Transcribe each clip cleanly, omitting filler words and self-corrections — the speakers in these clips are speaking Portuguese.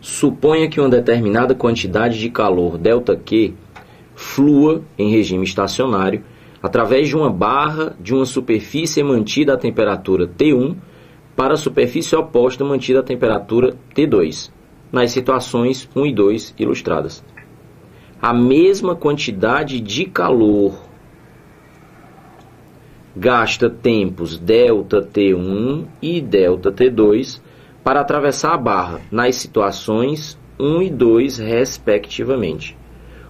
Suponha que uma determinada quantidade de calor ΔQ flua em regime estacionário através de uma barra de uma superfície mantida a temperatura T1 para a superfície oposta mantida a temperatura T2, nas situações 1 e 2 ilustradas. A mesma quantidade de calor gasta tempos ΔT1 e ΔT2 para atravessar a barra nas situações 1 e 2 respectivamente.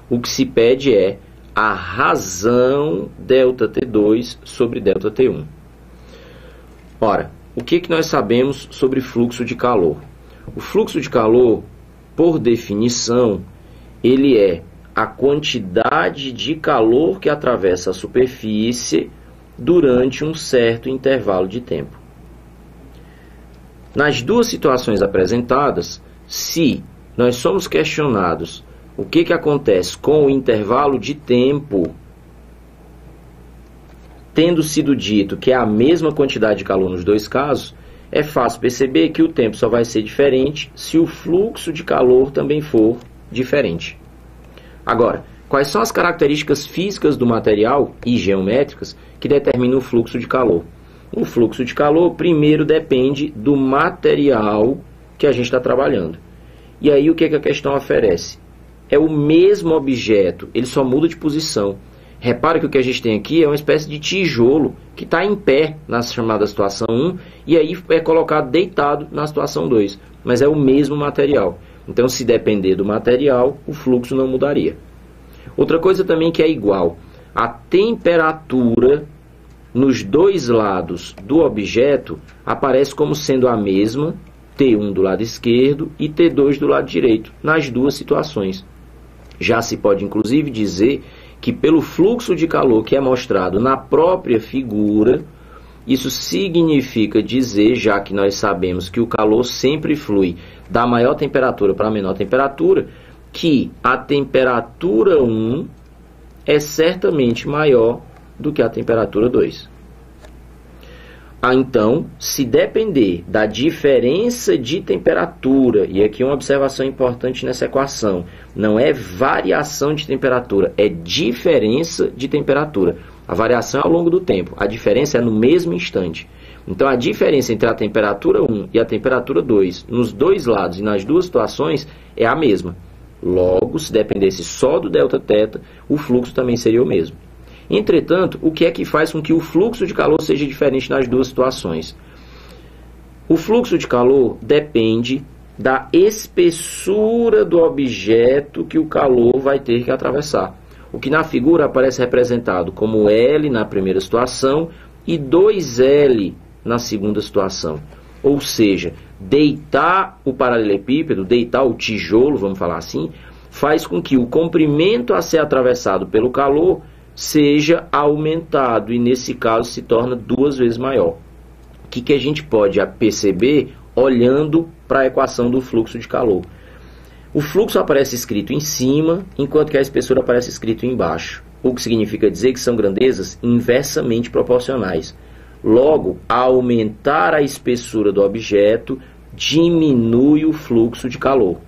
O que se pede é a razão ΔT2 sobre ΔT1. Ora, o que nós sabemos sobre fluxo de calor? O fluxo de calor, por definição, ele é a quantidade de calor que atravessa a superfície durante um certo intervalo de tempo. Nas duas situações apresentadas, se nós somos questionados o que acontece com o intervalo de tempo, tendo sido dito que é a mesma quantidade de calor nos dois casos, é fácil perceber que o tempo só vai ser diferente se o fluxo de calor também for diferente. Agora, quais são as características físicas do material e geométricas que determinam o fluxo de calor? O fluxo de calor, primeiro, depende do material que a gente está trabalhando. E aí, o que a questão oferece? É o mesmo objeto, ele só muda de posição. Repara que o que a gente tem aqui é uma espécie de tijolo que está em pé na chamada situação 1 e aí é colocado deitado na situação 2. Mas é o mesmo material. Então, se depender do material, o fluxo não mudaria. Outra coisa também que é igual, a temperatura nos dois lados do objeto aparece como sendo a mesma, T1 do lado esquerdo e T2 do lado direito, nas duas situações. Já se pode inclusive dizer que pelo fluxo de calor que é mostrado na própria figura, isso significa dizer, já que nós sabemos que o calor sempre flui da maior temperatura para a menor temperatura, que a temperatura 1 é certamente maior do que a temperatura 2. Então, se depender da diferença de temperatura, e aqui uma observação importante nessa equação, não é variação de temperatura, é diferença de temperatura. A variação é ao longo do tempo, a diferença é no mesmo instante. Então, a diferença entre a temperatura 1 e a temperatura 2, nos dois lados e nas duas situações, é a mesma. Logo, se dependesse só do Δθ, o fluxo também seria o mesmo. Entretanto, o que é que faz com que o fluxo de calor seja diferente nas duas situações? O fluxo de calor depende da espessura do objeto que o calor vai ter que atravessar. O que na figura aparece representado como L na primeira situação e 2L na segunda situação. Ou seja, deitar o paralelepípedo, deitar o tijolo, vamos falar assim, faz com que o comprimento a ser atravessado pelo calor seja aumentado e nesse caso se torna 2 vezes maior. O que a gente pode perceber olhando para a equação do fluxo de calor? O fluxo aparece escrito em cima, enquanto que a espessura aparece escrito embaixo, o que significa dizer que são grandezas inversamente proporcionais. Logo, ao aumentar a espessura do objeto, diminui o fluxo de calor.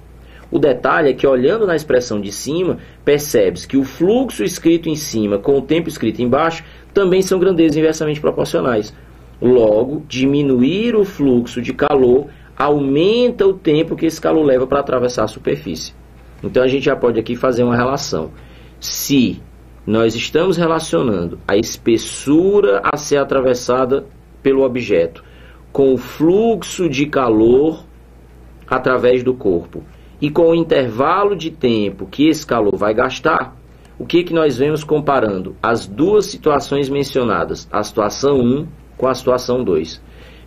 O detalhe é que, olhando na expressão de cima, percebe-se que o fluxo escrito em cima com o tempo escrito embaixo também são grandezas inversamente proporcionais. Logo, diminuir o fluxo de calor aumenta o tempo que esse calor leva para atravessar a superfície. Então, a gente já pode aqui fazer uma relação. Se nós estamos relacionando a espessura a ser atravessada pelo objeto com o fluxo de calor através do corpo, e com o intervalo de tempo que esse calor vai gastar, o que nós vemos comparando as duas situações mencionadas, a situação 1 com a situação 2?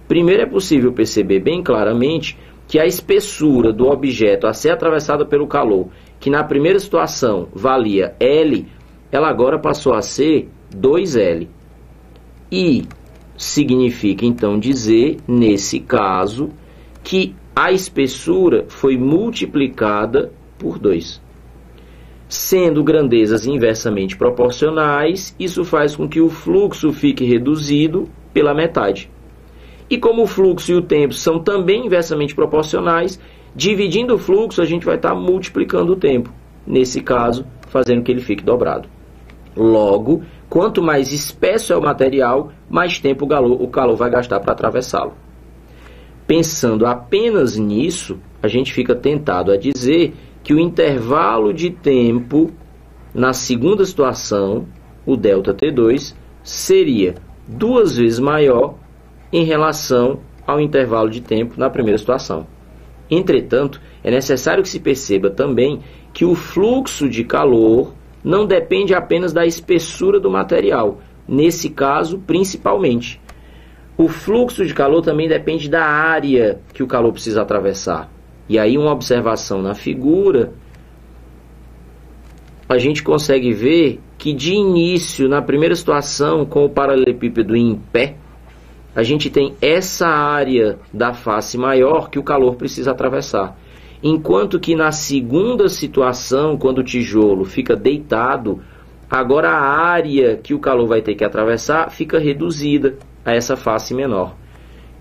Primeiro, é possível perceber bem claramente que a espessura do objeto a ser atravessada pelo calor, que na primeira situação valia L, ela agora passou a ser 2L. E significa então dizer, nesse caso, que a espessura foi multiplicada por 2. Sendo grandezas inversamente proporcionais, isso faz com que o fluxo fique reduzido pela metade. E como o fluxo e o tempo são também inversamente proporcionais, dividindo o fluxo a gente vai estar multiplicando o tempo. Nesse caso, fazendo que ele fique dobrado. Logo, quanto mais espesso é o material, mais tempo o calor vai gastar para atravessá-lo. Pensando apenas nisso, a gente fica tentado a dizer que o intervalo de tempo na segunda situação, o ΔT2, seria 2 vezes maior em relação ao intervalo de tempo na primeira situação. Entretanto, é necessário que se perceba também que o fluxo de calor não depende apenas da espessura do material, nesse caso, principalmente. O fluxo de calor também depende da área que o calor precisa atravessar. E aí, uma observação na figura, a gente consegue ver que de início, na primeira situação, com o paralelepípedo em pé, a gente tem essa área da face maior que o calor precisa atravessar. Enquanto que na segunda situação, quando o tijolo fica deitado, agora a área que o calor vai ter que atravessar fica reduzida a essa face menor.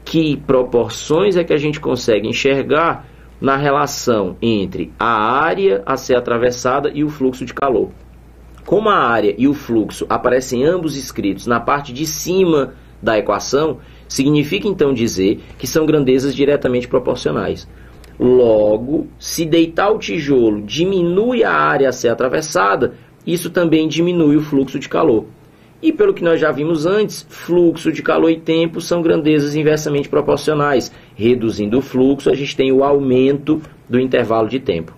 Que proporções é que a gente consegue enxergar na relação entre a área a ser atravessada e o fluxo de calor? Como a área e o fluxo aparecem ambos escritos na parte de cima da equação, significa então dizer que são grandezas diretamente proporcionais. Logo, se deitar o tijolo diminui a área a ser atravessada, isso também diminui o fluxo de calor. E pelo que nós já vimos antes, fluxo de calor e tempo são grandezas inversamente proporcionais. Reduzindo o fluxo, a gente tem o aumento do intervalo de tempo.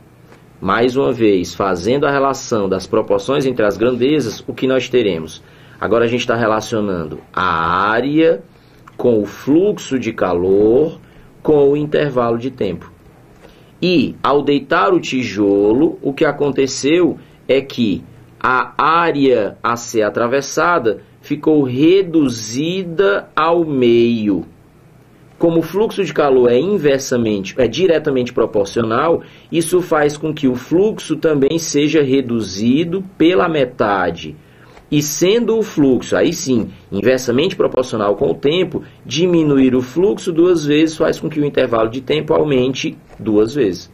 Mais uma vez, fazendo a relação das proporções entre as grandezas, o que nós teremos? Agora a gente está relacionando a área com o fluxo de calor com o intervalo de tempo. E, ao deitar o tijolo, o que aconteceu é que a área a ser atravessada ficou reduzida ao meio. Como o fluxo de calor é diretamente proporcional, isso faz com que o fluxo também seja reduzido pela metade. E sendo o fluxo, aí sim, inversamente proporcional com o tempo, diminuir o fluxo 2 vezes faz com que o intervalo de tempo aumente 2 vezes.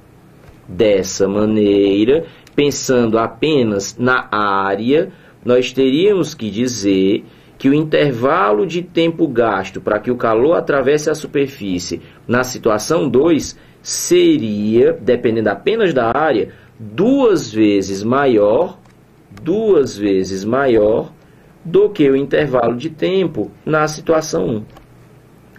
Dessa maneira, pensando apenas na área, nós teríamos que dizer que o intervalo de tempo gasto para que o calor atravesse a superfície na situação 2 seria, dependendo apenas da área, 2 vezes maior do que o intervalo de tempo na situação 1.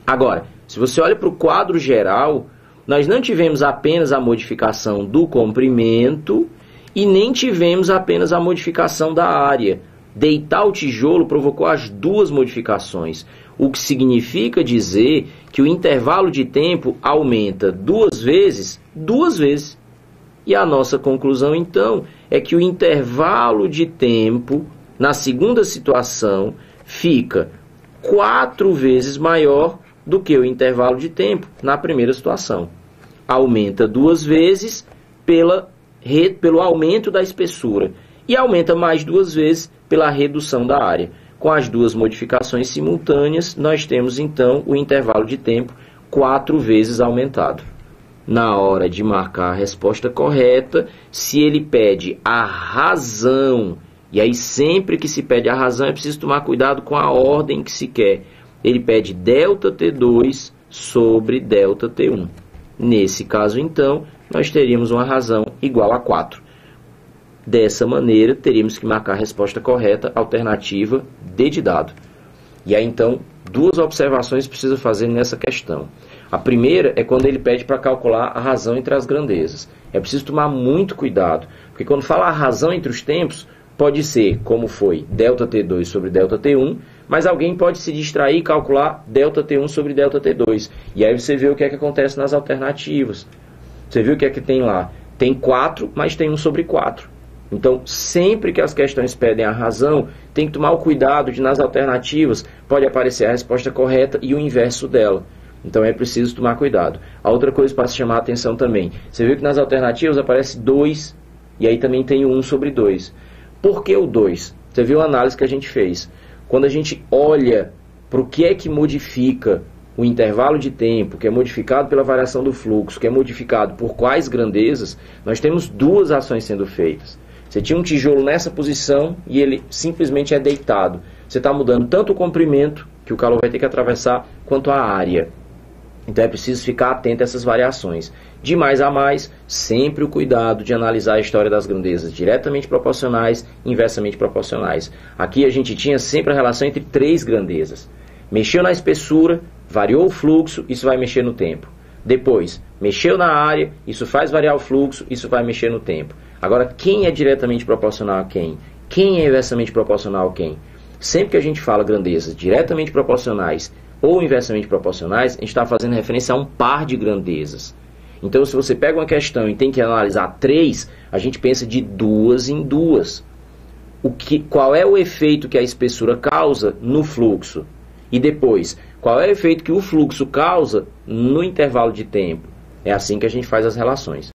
Agora, se você olha para o quadro geral, nós não tivemos apenas a modificação do comprimento e nem tivemos apenas a modificação da área. Deitar o tijolo provocou as 2 modificações, o que significa dizer que o intervalo de tempo aumenta 2 vezes. E a nossa conclusão, então, é que o intervalo de tempo, na segunda situação, fica 4 vezes maior do que o intervalo de tempo na primeira situação. Aumenta 2 vezes pelo aumento da espessura e aumenta mais 2 vezes pela redução da área. Com as 2 modificações simultâneas, nós temos, então, o intervalo de tempo 4 vezes aumentado. Na hora de marcar a resposta correta, se ele pede a razão, e aí sempre que se pede a razão é preciso tomar cuidado com a ordem que se quer. Ele pede ΔT2 sobre ΔT1. Nesse caso, então, nós teríamos uma razão igual a 4. Dessa maneira, teríamos que marcar a resposta correta, alternativa D de dado. E aí, então, 2 observações precisa fazer nessa questão. A primeira é quando ele pede para calcular a razão entre as grandezas. É preciso tomar muito cuidado, porque quando fala a razão entre os tempos, pode ser, como foi, ΔT2 sobre ΔT1, mas alguém pode se distrair e calcular ΔT1 sobre ΔT2. E aí você vê o que é que acontece nas alternativas. Você viu o que é que tem lá? Tem 4, mas tem 1 sobre 4. Então, sempre que as questões pedem a razão, tem que tomar o cuidado de, nas alternativas, pode aparecer a resposta correta e o inverso dela. Então, é preciso tomar cuidado. A outra coisa para se chamar a atenção também. Você viu que nas alternativas aparece 2, e aí também tem o 1 sobre 2. Por que o 2? Você viu a análise que a gente fez. Quando a gente olha para o que é que modifica o intervalo de tempo, que é modificado pela variação do fluxo, que é modificado por quais grandezas, nós temos duas ações sendo feitas. Você tinha um tijolo nessa posição e ele simplesmente é deitado. Você está mudando tanto o comprimento, que o calor vai ter que atravessar, quanto a área. Então é preciso ficar atento a essas variações. De mais a mais, sempre o cuidado de analisar a história das grandezas diretamente proporcionais e inversamente proporcionais. Aqui a gente tinha sempre a relação entre três grandezas. Mexeu na espessura, variou o fluxo, isso vai mexer no tempo. Depois, mexeu na área, isso faz variar o fluxo, isso vai mexer no tempo. Agora, quem é diretamente proporcional a quem? Quem é inversamente proporcional a quem? Sempre que a gente fala grandezas diretamente proporcionais ou inversamente proporcionais, a gente está fazendo referência a um par de grandezas. Então, se você pega uma questão e tem que analisar três, a gente pensa de duas em duas. Qual é o efeito que a espessura causa no fluxo? E depois, qual é o efeito que o fluxo causa no intervalo de tempo? É assim que a gente faz as relações.